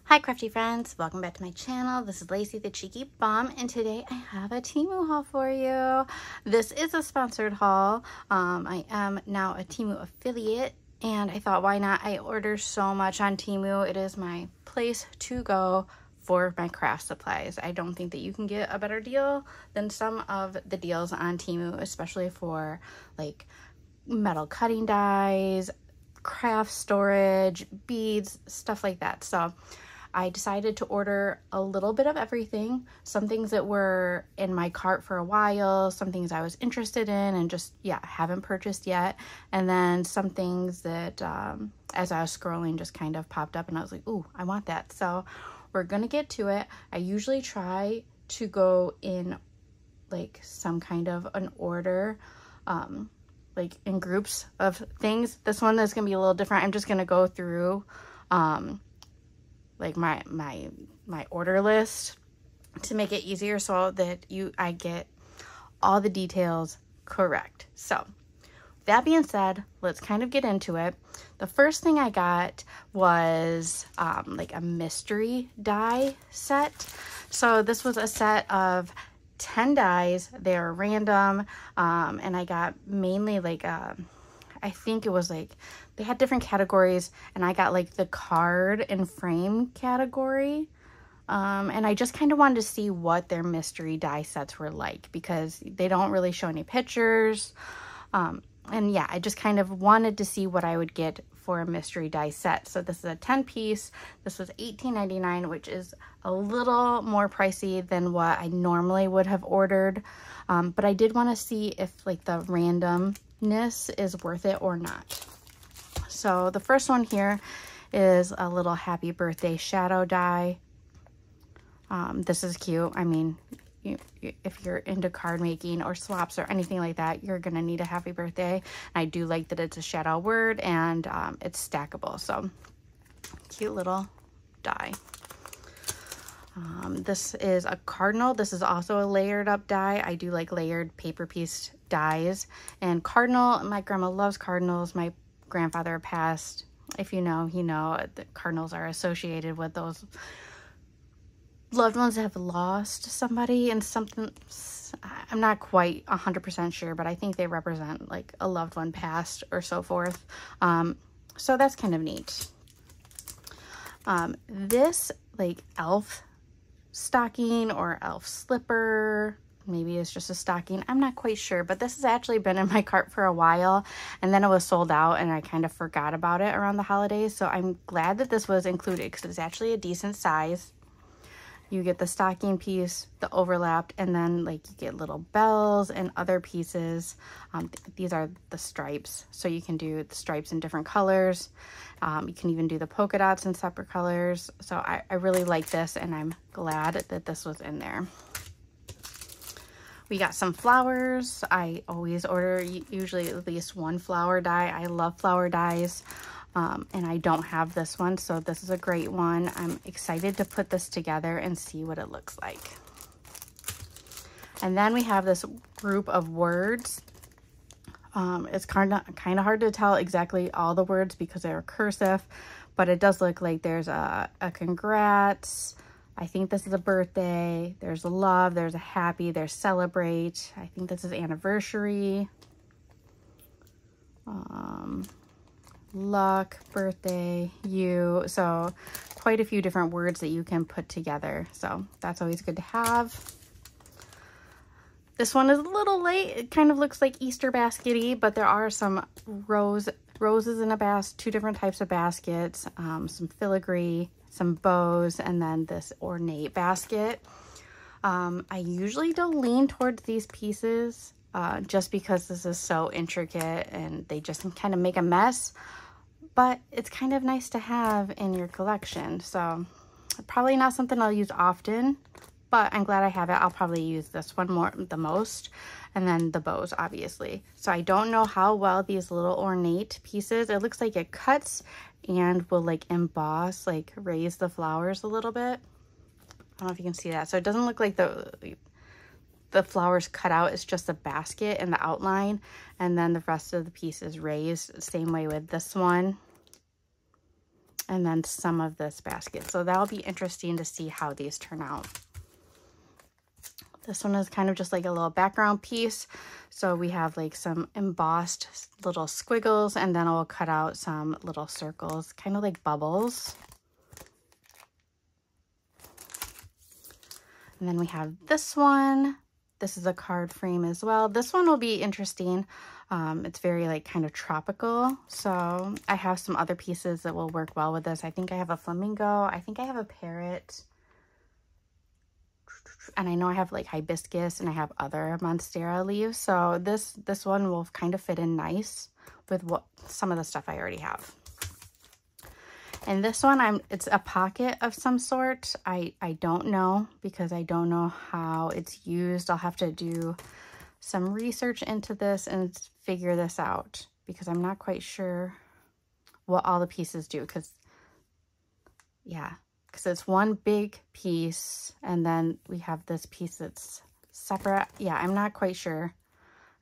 Hi crafty friends, welcome back to my channel. This is Lacey the Cheeky Bum, and today I have a TEMU haul for you. This is a sponsored haul. I am now a TEMU affiliate, and I thought, why not? I order so much on TEMU. It is my place to go for my craft supplies. I don't think that you can get a better deal than some of the deals on TEMU, especially for like metal cutting dies, craft storage, beads, stuff like that. So I decided to order a little bit of everything, some things that were in my cart for a while, some things I was interested in and just, haven't purchased yet. And then some things that as I was scrolling just kind of popped up and I was like, ooh, I want that. So we're going to get to it. I usually try to go in like some kind of an order, like in groups of things. This one is going to be a little different. I'm just going to go through like my order list to make it easier so that I get all the details correct. So that being said, let's kind of get into it. The first thing I got was like a mystery die set. So this was a set of 10 dies. They're random, and I got mainly like I think it was like they had different categories, and I got like the card and frame category. And I just kind of wanted to see what their mystery die sets were like because they don't really show any pictures. And yeah, I just kind of wanted to see what I would get for a mystery die set. So this is a 10 piece. This was $18.99, which is a little more pricey than what I normally would have ordered. But I did want to see if like the randomness is worth it or not. So the first one here is a little happy birthday shadow die. This is cute. I mean, if you're into card making or swaps or anything like that, you're gonna need a happy birthday. I do like that it's a shadow word and it's stackable, so cute little die. This is a cardinal. This is also a layered up die. I do like layered paper piece dies, and cardinal, my grandma loves cardinals. My grandfather passed. If you know, you know, the cardinals are associated with those loved ones that have lost somebody and something. I'm not quite 100% sure, but I think they represent like a loved one passed or so forth. So that's kind of neat. This like elf stocking or elf slipper, maybe it's just a stocking, I'm not quite sure, but this has actually been in my cart for a while, and then it was sold out and I kind of forgot about it around the holidays. So I'm glad that this was included because it's actually a decent size. You get the stocking piece, the overlapped, and then like you get little bells and other pieces. These are the stripes, so you can do the stripes in different colors. You can even do the polka dots in separate colors. So I really like this, and I'm glad that this was in there. We got some flowers. I always order usually at least one flower die. I love flower dies. And I don't have this one, so this is a great one. I'm excited to put this together and see what it looks like. And then we have this group of words. It's kind of hard to tell exactly all the words because they're cursive, but it does look like there's a congrats. I think this is a birthday. There's a love. There's a happy. There's celebrate. I think this is anniversary. Luck, birthday, you. So quite a few different words that you can put together. So that's always good to have. This one is a little late. It kind of looks like Easter basket-y, but there are some roses in a basket, 2 different types of baskets, some filigree, some bows, and then this ornate basket. I usually don't lean towards these pieces just because this is so intricate and they just kind of make a mess, but it's kind of nice to have in your collection. So probably not something I'll use often, but I'm glad I have it. I'll probably use this one the most, and then the bows, obviously. So I don't know how well these little ornate pieces, it looks like it cuts and will like emboss, like raise the flowers a little bit. I don't know if you can see that. So it doesn't look like the flowers cut out. It's just the basket and the outline, and then the rest of the piece is raised. Same way with this one. and then some of this basket. So that'll be interesting to see how these turn out. This one is kind of just like a little background piece. So we have like some embossed little squiggles, and then I'll cut out some little circles, kind of like bubbles. And then we have this one. This is a card frame as well. This one will be interesting. It's very like kind of tropical. So I have some other pieces that will work well with this. I think I have a flamingo. I think I have a parrot. And I know I have like hibiscus and I have other monstera leaves. So this one will kind of fit in nice with what some of the stuff I already have. And this one, it's a pocket of some sort. I don't know, because I don't know how it's used. I'll have to do some research into this and figure this out, because I'm not quite sure what all the pieces do. Because it's one big piece, and then we have this piece that's separate. Yeah, I'm not quite sure.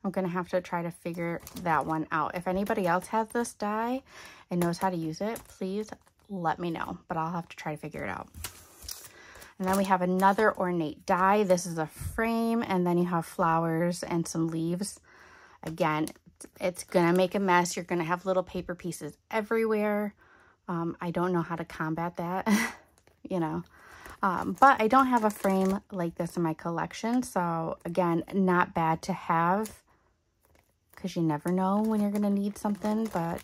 I'm gonna have to try to figure that one out. If anybody else has this die and knows how to use it, please let me know, but I'll have to try to figure it out. And then we have another ornate die. This is a frame, and then you have flowers and some leaves. Again, it's gonna make a mess. You're gonna have little paper pieces everywhere. I don't know how to combat that, you know. But I don't have a frame like this in my collection. So again, not bad to have, because you never know when you're gonna need something, but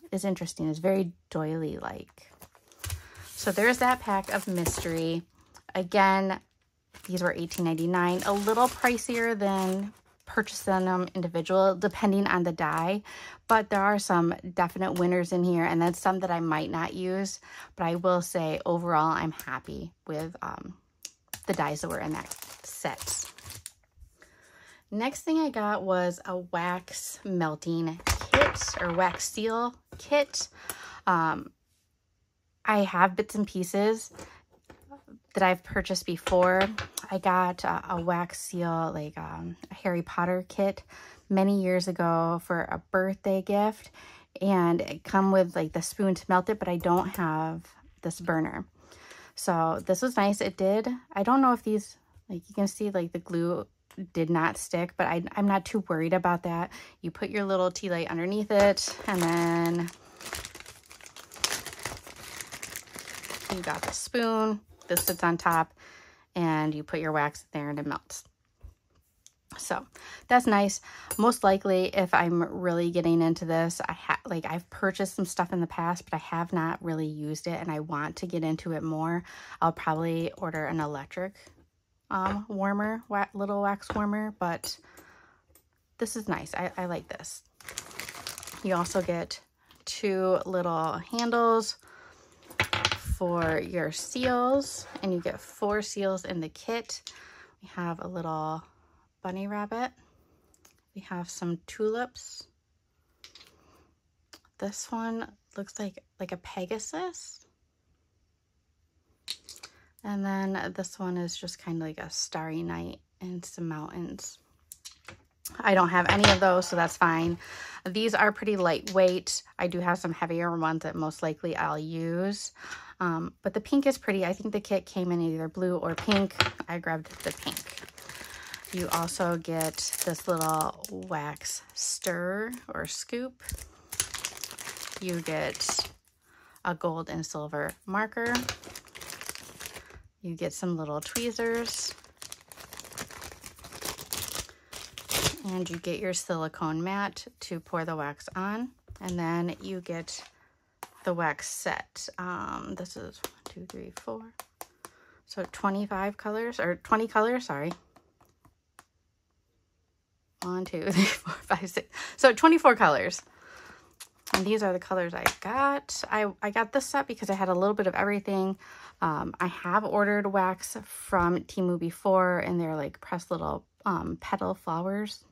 it's interesting. It's very doily-like. So there's that pack of mystery. Again, these were $18.99, a little pricier than purchasing them individual, depending on the die. But there are some definite winners in here, and then some that I might not use. But I will say, overall, I'm happy with the dies that were in that set. Next thing I got was a wax melting kit, or wax seal kit. I have bits and pieces that I've purchased before. I got a wax seal, like a Harry Potter kit many years ago for a birthday gift, and it come with like the spoon to melt it, but I don't have this burner. So this was nice. It did. I don't know if these, like you can see, like the glue did not stick, but I'm not too worried about that. You put your little tea light underneath it, and then you got the spoon. This sits on top, and you put your wax in there and it melts. So that's nice. Most likely, if I'm really getting into this, I've purchased some stuff in the past, but I have not really used it, and I want to get into it more. I'll probably order an electric warmer, little wax warmer, but this is nice. I like this. You also get two little handles for your seals, and you get 4 seals in the kit. We have a little bunny rabbit. We have some tulips. This one looks like a Pegasus. And then this one is just kind of like a starry night and some mountains. I don't have any of those, so that's fine. These are pretty lightweight. I do have some heavier ones that most likely I'll use. But the pink is pretty. I think the kit came in either blue or pink. I grabbed the pink. You also get this little wax stir or scoop. You get a gold and silver marker. You get some little tweezers. And you get your silicone mat to pour the wax on. And then you get the wax set. This is 1, 2, 3, 4. So 25 colors, or 20 colors, sorry. 1, 2, 3, 4, 5, 6. So 24 colors. And these are the colors I got. I got this set because I had a little bit of everything. I have ordered wax from TEMU before, and they're like pressed little petal flowers,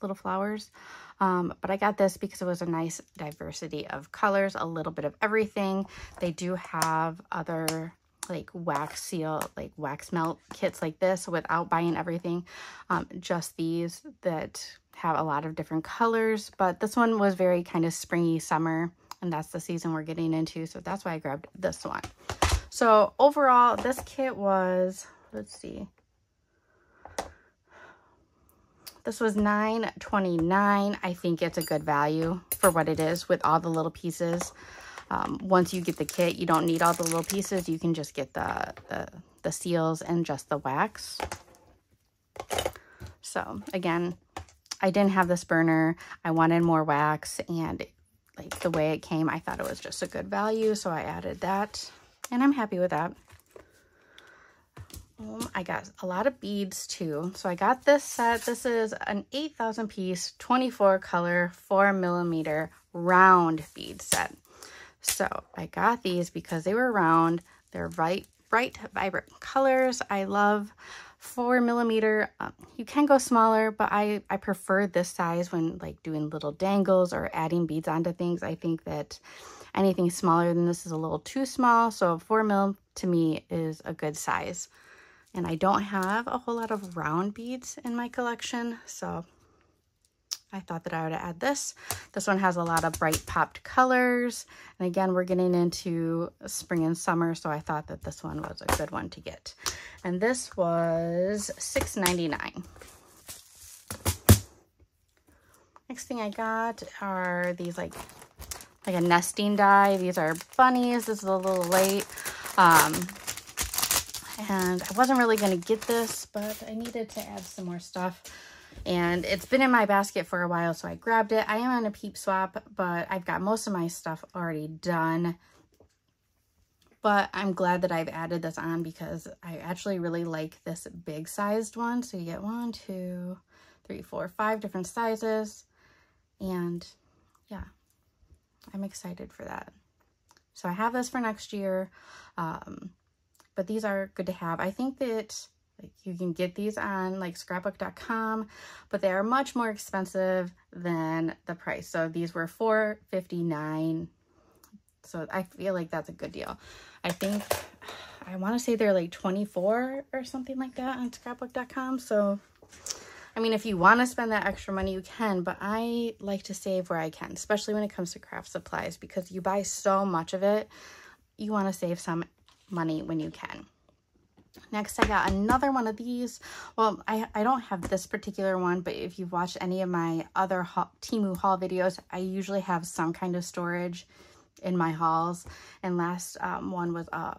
little flowers. But I got this because it was a nice diversity of colors, a little bit of everything. They do have other like wax seal, like wax melt kits like this without buying everything. Just these that have a lot of different colors, but this one was very kind of springy summer, and that's the season we're getting into, so that's why I grabbed this one. So overall, this kit was, let's see, this was $9.29. I think it's a good value for what it is with all the little pieces. Once you get the kit, you don't need all the little pieces. You can just get the seals and just the wax. So again, I didn't have this burner. I wanted more wax, and like the way it came, I thought it was just a good value, so I added that, and I'm happy with that. I got a lot of beads too. So I got this set. This is an 8,000 piece, 24 color, 4mm round bead set. So I got these because they were round. They're bright, vibrant colors. I love 4mm. You can go smaller, but I prefer this size when like doing little dangles or adding beads onto things. I think that anything smaller than this is a little too small. So 4mm to me is a good size. And I don't have a whole lot of round beads in my collection, so I thought that I would add this. This one has a lot of bright popped colors. And again, we're getting into spring and summer, so I thought that this one was a good one to get. And this was $6.99. Next thing I got are these like a nesting die. These are bunnies. This is a little late. And I wasn't really going to get this, but I needed to add some more stuff. And it's been in my basket for a while, so I grabbed it. I am on a peep swap, but I've got most of my stuff already done. But I'm glad that I've added this on because I actually really like this big sized one. So you get 1, 2, 3, 4, 5 different sizes. And yeah, I'm excited for that. So I have this for next year. But these are good to have. I think that like you can get these on like scrapbook.com, but they are much more expensive than the price. So these were $4.59. So I feel like that's a good deal. I want to say they're like $24 or something like that on scrapbook.com. So I mean, if you want to spend that extra money, you can, but I like to save where I can, especially when it comes to craft supplies, because you buy so much of it, you want to save some money when you can. Next, I got another one of these. Well, I don't have this particular one, but if you've watched any of my other TEMU haul videos, I usually have some kind of storage in my hauls. And last one was a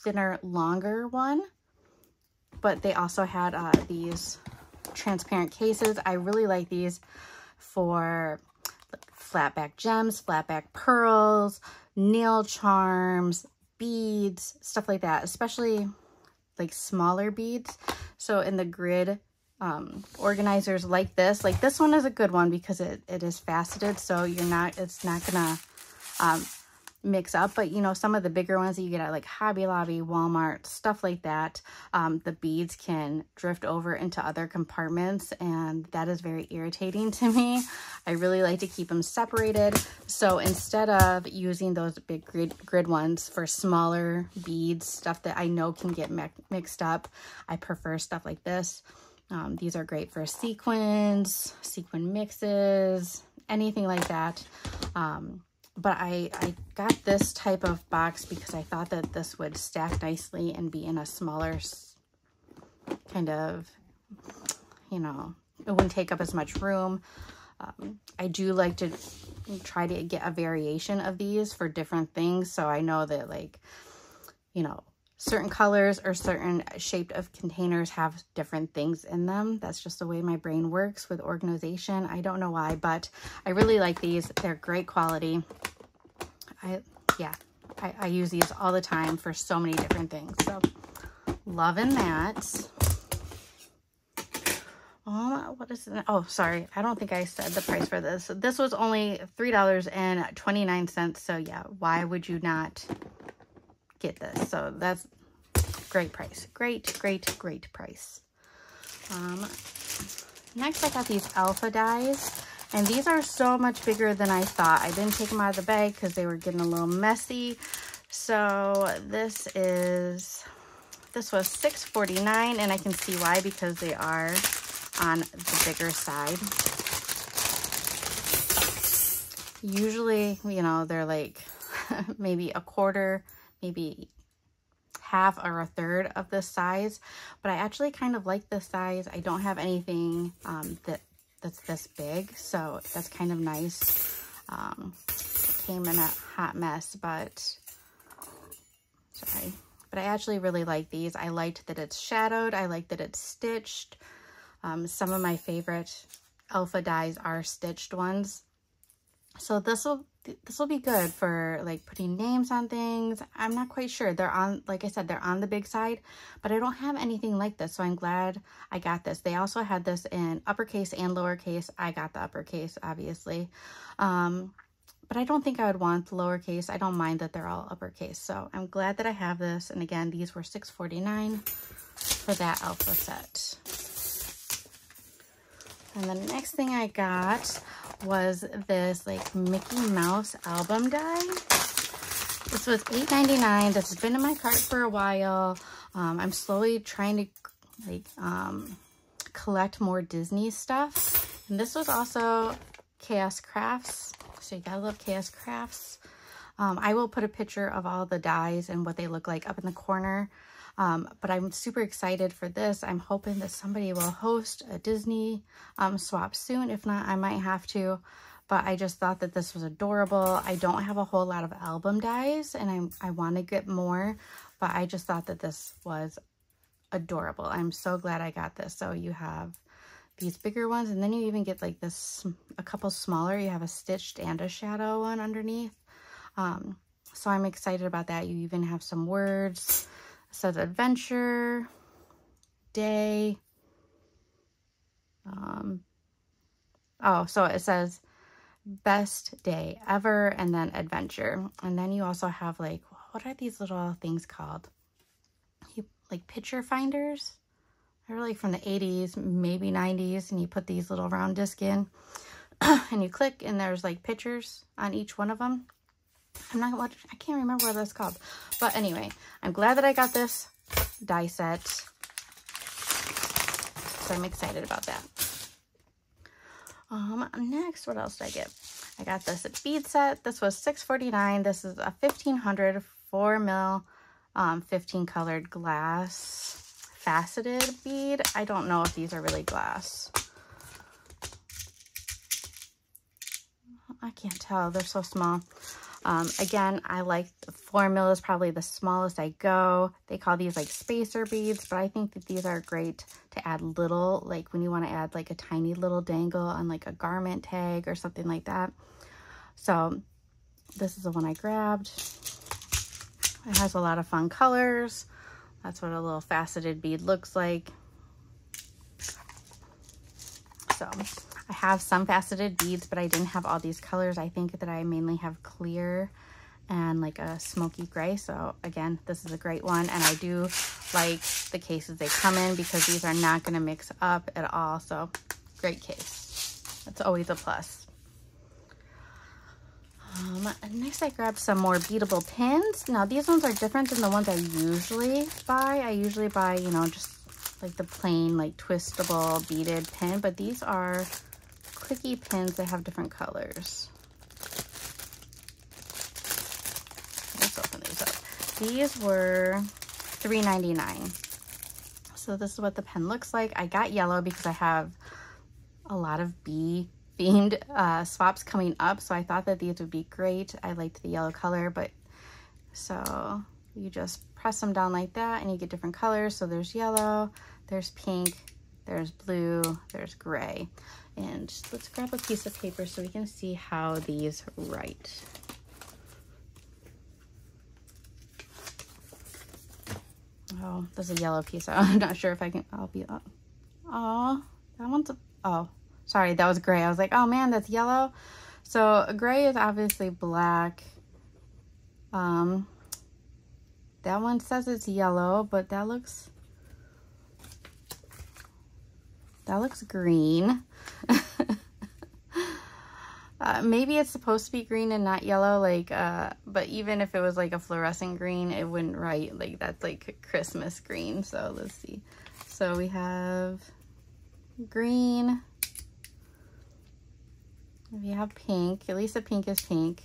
thinner, longer one, but they also had these transparent cases. I really like these for flat back gems, flat back pearls, nail charms, beads, stuff like that, especially like smaller beads. So in the grid organizers like this one is a good one because it is faceted, so it's not gonna mix up. But you know, some of the bigger ones that you get at like Hobby Lobby, Walmart, stuff like that, the beads can drift over into other compartments, and that is very irritating to me. I really like to keep them separated. So instead of using those big grid ones for smaller beads, stuff that I know can get mixed up, I prefer stuff like this. These are great for sequins, sequin mixes, anything like that. But I got this type of box because I thought that this would stack nicely and be in a smaller kind of, you know, it wouldn't take up as much room. I do like to try to get a variation of these for different things. So I know that, like, you know, certain colors or certain shape of containers have different things in them. That's just the way my brain works with organization. I don't know why, but I really like these. They're great quality. I use these all the time for so many different things. So loving that. What is it? Oh, sorry. I don't think I said the price for this. This was only $3.29. So yeah, why would you not get this? So that's great price. Great price. Next, I got these alpha dies. And these are so much bigger than I thought. I didn't take them out of the bag because they were getting a little messy. So this was $6.49, and I can see why, because they are on the bigger side. Usually, you know, they're like maybe a quarter, maybe half or a third of this size, but I actually kind of like this size. I don't have anything that's this big, so that's kind of nice. It came in a hot mess, but sorry. But I actually really like these. I liked that it's shadowed. I like that it's stitched. Some of my favorite alpha dies are stitched ones. So this will be good for like putting names on things. I'm not quite sure. They're on, like I said, they're on the big side, but I don't have anything like this. So I'm glad I got this. They also had this in uppercase and lowercase. I got the uppercase, obviously. But I don't think I would want the lowercase. I don't mind that they're all uppercase. So I'm glad that I have this. And again, these were $6.49 for that alpha set. And the next thing I got was this like Mickey Mouse album die. This was $8.99. This has been in my cart for a while. I'm slowly trying to like collect more Disney stuff. And this was also Chaos Crafts. So you gotta love Chaos Crafts. I will put a picture of all the dies and what they look like up in the corner. But I'm super excited for this. I'm hoping that somebody will host a Disney swap soon. If not, I might have to. But I just thought that this was adorable. I don't have a whole lot of album dies, and I want to get more. But I just thought that this was adorable. I'm so glad I got this. So you have these bigger ones, and then you even get like this, a couple smaller. You have a stitched and a shadow one underneath. So I'm excited about that. You even have some words. It says adventure, day. Oh, so it says best day ever, and then adventure. And then you also have like, what are these little things called? Like picture finders. They're like from the 80s, maybe 90s, and you put these little round disc in and you click, and there's like pictures on each one of them. I can't remember what that's called. But anyway, I'm glad that I got this die set. So I'm excited about that. Next, what else did I get? I got this bead set. This was $6.49. This is a 1500 4mm 15 colored glass faceted bead. I don't know if these are really glass. I can't tell. They're so small. Again, I like 4mm is probably the smallest I go. They call these like spacer beads, but I think that these are great to add little, like when you want to add like a tiny little dangle on like a garment tag or something like that. So this is the one I grabbed. It has a lot of fun colors. That's what a little faceted bead looks like. So I have some faceted beads, but I didn't have all these colors. I think that I mainly have clear and like a smoky gray. So again, this is a great one. And I do like the cases they come in because these are not going to mix up at all. So great case. That's always a plus. Next I grabbed some more beadable pins. Now these ones are different than the ones I usually buy. I usually buy, you know, just like the plain like twistable beaded pin, but these are clicky pins that have different colors. Let's open these up. These were $3.99. So this is what the pen looks like. I got yellow because I have a lot of bee themed swaps coming up, so I thought that these would be great. I liked the yellow color, but so you just press them down like that and you get different colors. So there's yellow, there's pink, there's blue, there's gray. And let's grab a piece of paper so we can see how these write. Oh, there's a yellow piece. I'm not sure if I can, oh, that one's oh, sorry, that was gray. I was like, oh man, that's yellow. So gray is obviously black. That one says it's yellow, but that looks green. Maybe it's supposed to be green and not yellow, like, but even if it was like a fluorescent green, it wouldn't write like that's like Christmas green. So let's see. So we have green, If you have pink, at least the pink is pink.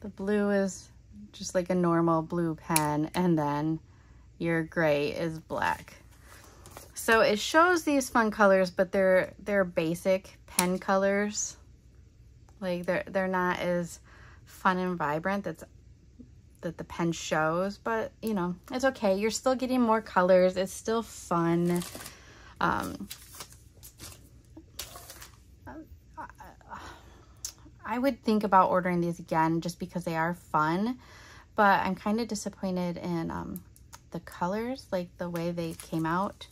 The blue is just like a normal blue pen, and then your gray is black. So it shows these fun colors, but they're basic pen colors. Like they're not as fun and vibrant that the pen shows, but you know, it's okay. You're still getting more colors. It's still fun. I would think about ordering these again just because they are fun, but I'm kind of disappointed in the colors, like the way they came out.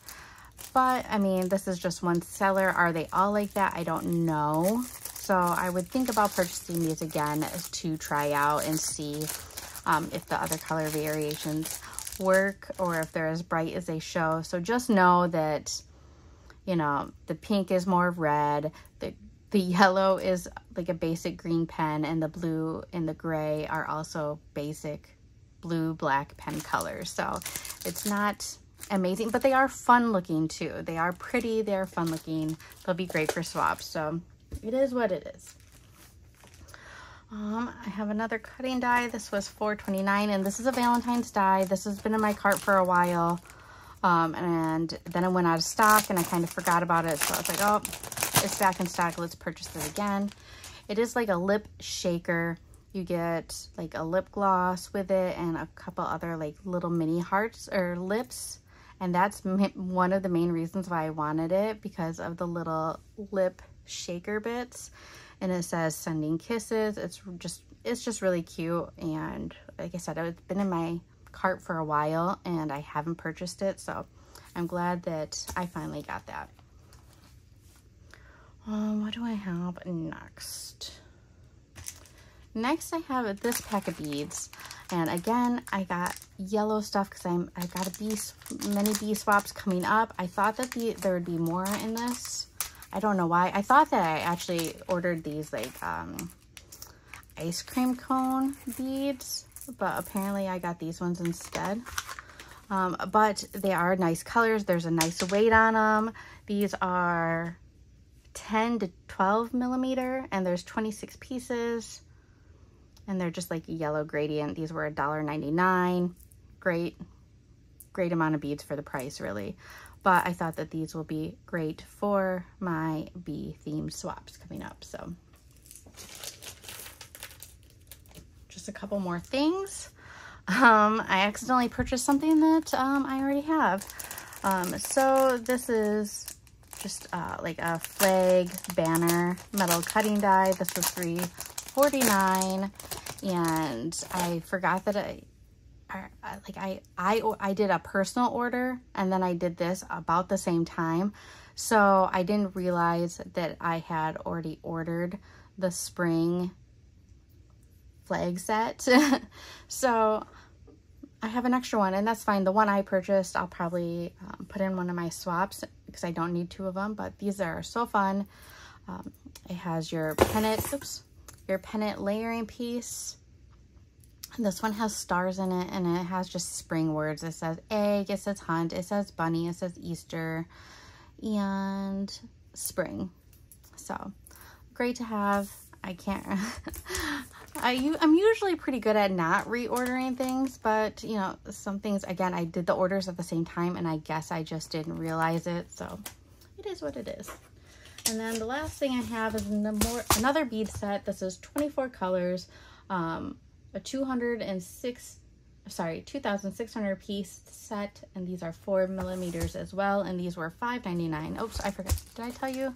But I mean, this is just one seller. Are they all like that? I don't know. So I would think about purchasing these again to try out and see if the other color variations work or if they're as bright as they show. So just know that, you know, the pink is more red, the yellow is like a basic green pen, and the blue and the gray are also basic blue, black pen colors. So it's not amazing, but they are fun looking too. They are pretty, they're fun looking. They'll be great for swaps. So it is what it is. I have another cutting die. This was $4.29, and this is a Valentine's die. This has been in my cart for a while. And then it went out of stock and I kind of forgot about it. So I was like, oh, it's back in stock. Let's purchase it again. It is like a lip shaker. You get like a lip gloss with it and a couple other like little mini hearts or lips. And that's one of the main reasons why I wanted it, because of the little lip shaker bits. And it says sending kisses. It's just really cute. And like I said, it's been in my cart for a while and I haven't purchased it, so I'm glad that I finally got that. What do I have next? Next I have this pack of beads, and again I got yellow stuff because I got many bee swaps coming up. I thought that there would be more in this. I don't know why. I thought that I actually ordered these like ice cream cone beads, but apparently I got these ones instead. But they are nice colors. There's a nice weight on them. These are 10 to 12 millimeter, and there's 26 pieces, and they're just like a yellow gradient. These were $1.99. Great amount of beads for the price, really. But I thought that these will be great for my bee themed swaps coming up. So just a couple more things. I accidentally purchased something that I already have. So this is just like a flag banner metal cutting die. This was $3.49, and I forgot that I did a personal order, and then I did this about the same time. So I didn't realize that I had already ordered the spring flag set. So I have an extra one, and that's fine. The one I purchased, I'll probably put in one of my swaps because I don't need two of them, but these are so fun. It has your pennant layering piece. And this one has stars in it, and it has just spring words. It says egg, it says hunt, it says bunny, it says Easter, and spring. So great to have. I can't I'm usually pretty good at not reordering things, but you know, some things, again, I did the orders at the same time and I guess I just didn't realize it, so it is what it is. And then the last thing I have is another bead set. This is 24 colors, a 2,600 piece set, and these are 4 millimeters as well, and these were $5.99. Oops, I forgot. Did I tell you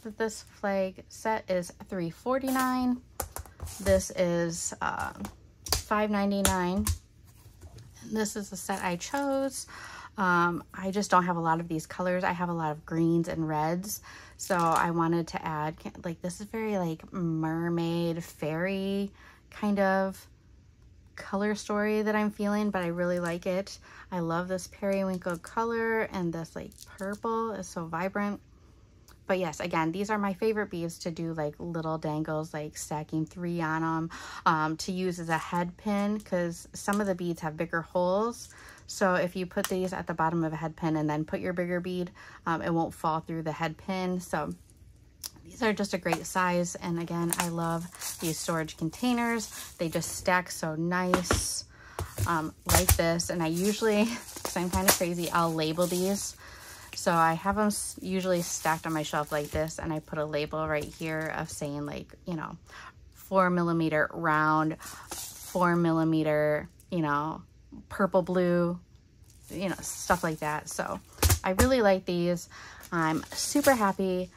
that this flag set is $3.49? This is $5.99. This is the set I chose. I just don't have a lot of these colors. I have a lot of greens and reds, so I wanted to add, like, this is very like mermaid fairy kind of color story that I'm feeling, but I really like it. I love this periwinkle color, and this like purple is so vibrant. But yes, again, these are my favorite beads to do like little dangles, like stacking 3 on them, to use as a head pin, because some of the beads have bigger holes. So if you put these at the bottom of a head pin and then put your bigger bead, it won't fall through the head pin. So These are just a great size. And again, I love these storage containers. They just stack so nice like this. And I usually, because I'm kind of crazy, I'll label these. So I have them usually stacked on my shelf like this, and I put a label right here of saying, like, you know, 4mm round, 4mm, you know, purple, blue, you know, stuff like that. So I really like these. I'm super happy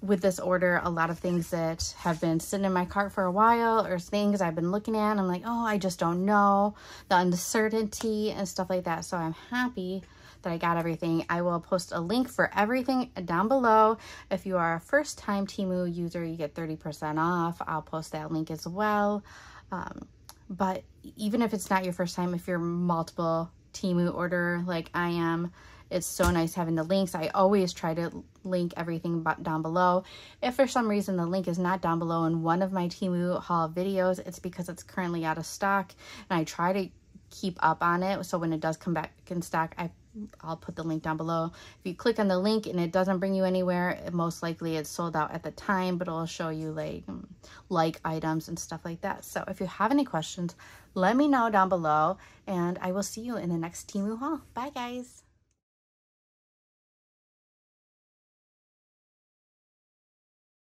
with this order. A lot of things that have been sitting in my cart for a while, or things I've been looking at, I'm like, oh, I just don't know, the uncertainty and stuff like that. So I'm happy that I got everything. I will post a link for everything down below. If you are a first-time TEMU user, you get 30% off. I'll post that link as well. But even if it's not your first time, if you're multiple TEMU order like I am, it's so nice having the links. I always try to link everything down below. If for some reason the link is not down below in one of my TEMU haul videos, it's because it's currently out of stock, and I try to keep up on it. So when it does come back in stock, I'll put the link down below. If you click on the link and it doesn't bring you anywhere, most likely it's sold out at the time, but it'll show you like items and stuff like that. So if you have any questions, let me know down below, and I will see you in the next TEMU haul. Bye guys.